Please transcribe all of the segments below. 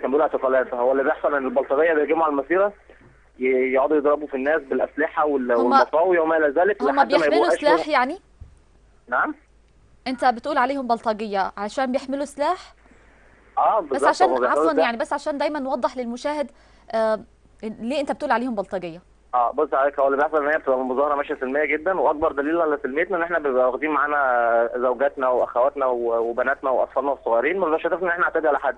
كان بيقول اعتقالات. هو اللي بيحصل ان البلطجيه بيهجموا على المسيره، يقعدوا يضربوا في الناس بالاسلحه هم والمطاوي وما الى ذلك هم لحد ما بيحملوا يبقوا اشبه. سلاح يعني؟ نعم. انت بتقول عليهم بلطجيه عشان بيحملوا سلاح؟ اه بس بالظبط، عشان هم بيحملوا عفوا سلاح. يعني، بس عشان دايما نوضح للمشاهد آه ليه انت بتقول عليهم بلطجيه؟ اه بص عليك، هو اللي بيحصل ان هي بتبقى المظاهره ماشيه سلميه جدا، واكبر دليل على سلميتنا ان احنا بنبقى واخدين معانا زوجاتنا واخواتنا وبناتنا واطفالنا الصغيرين، ما بنبقاش هدفنا ان احنا نعتدي على حد.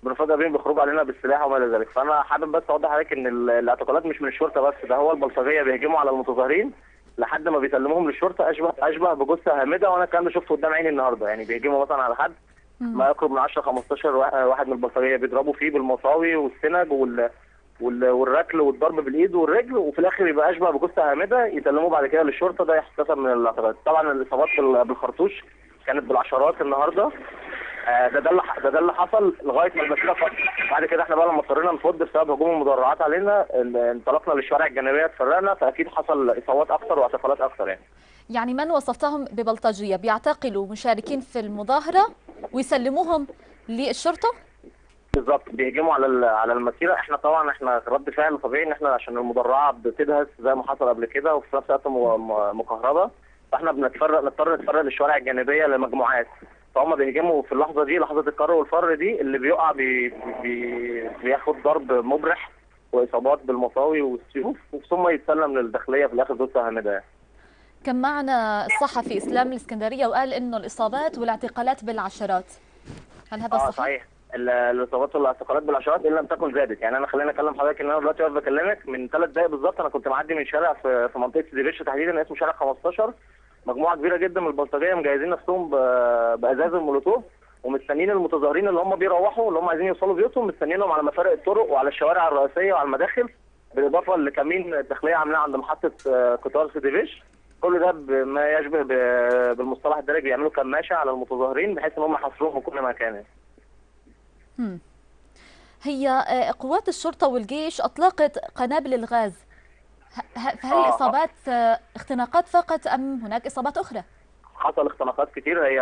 بنفاجئ بيهم بيخرجوا علينا بالسلاح وما الى ذلك. فانا حابب بس اوضح عليك ان الاعتقالات مش من الشرطه بس، ده هو البلطجيه بيهجموا على المتظاهرين لحد ما بيسلموهم للشرطه اشبه بجثه هامده. وانا الكلام ده شفته قدام عيني النهارده، يعني بيهجموا مثلا على حد ما مم. يقرب من 10 15 واحد من البلطجيه، بيضربوا فيه بالمطاوي والسنج والركل والضرب بالايد والرجل، وفي الاخر يبقى اشبه بجثه هامده، يسلموه بعد كده للشرطه. ده يحتسب من الاعتقالات. طبعا الاصابات بالخرطوش كانت بالعشرات النهارده. ده اللي حصل لغايه ما المسيره فضت. بعد كده احنا بقى لما اضطرينا نفض بسبب هجوم المدرعات علينا، انطلقنا للشوارع الجانبيه، اتفرقنا، فاكيد حصل اصابات اكثر واعتقالات اكثر يعني. يعني من وصفتهم ببلطجيه بيعتقلوا مشاركين في المظاهره ويسلموهم للشرطه؟ بالظبط، بيهجموا على المسيره. احنا طبعا رد فعل طبيعي ان احنا عشان المدرعه بتدهس زي ما حصل قبل كده، وفي نفس الوقت مكهربه، فاحنا نضطر نتفرق للشوارع الجانبيه لمجموعات. فهم بيهجموا في اللحظه دي، لحظه الكر والفر دي، اللي بيقع بياخد ضرب مبرح واصابات بالمطاوي والسيوف، ثم يتسلم للداخليه في الاخر جثه هامده يعني. كان معنا الصحفي اسلام الاسكندريه وقال انه الاصابات والاعتقالات بالعشرات، هل هذا اه صحيح؟ صحيح. الاصابات والاعتقالات بالعشرات ان لم تكن زادت. يعني انا خليني اكلم حضرتك ان انا دلوقتي واقف بكلمك من 3 دقائق بالظبط، انا كنت معدي من شارع في منطقه سيدي بشر تحديدا اسمه شارع 15. مجموعه كبيره جدا من البلطجيه مجهزين نفسهم بازاز المولوتوف، ومستنيين المتظاهرين اللي هم بيروحوا، اللي هم عايزين يوصلوا بيوتهم، مستنيينهم على مفارق الطرق وعلى الشوارع الرئيسيه وعلى المداخل، بالاضافه لكمين الداخليه عاملاه عند محطه قطار سيدي بشر. كل ده بما يشبه بالمصطلح الدارج بيعملوا كماشه على المتظاهرين بحيث ان هم يحاصروهم من كل مكان. هم. هي قوات الشرطه والجيش اطلقت قنابل الغاز، فهل اه الاصابات اختناقات فقط ام هناك اصابات اخرى؟ حصل اختناقات كتير. هي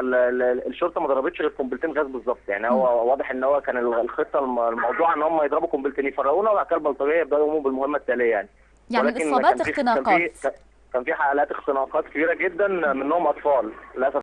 الشرطه ما ضربتش غير قنبلتين غاز بالظبط. يعني هم. هو واضح ان هو كان الخطه الموضوع ان هم يضربوا قنبلتين يفرقونا، وبعد كده البلطجيه يبداوا يقوموا بالمهمه التاليه يعني. يعني ولكن الاصابات اختناقات. كان في حالات اختناقات كبيره جدا، منهم اطفال للاسف.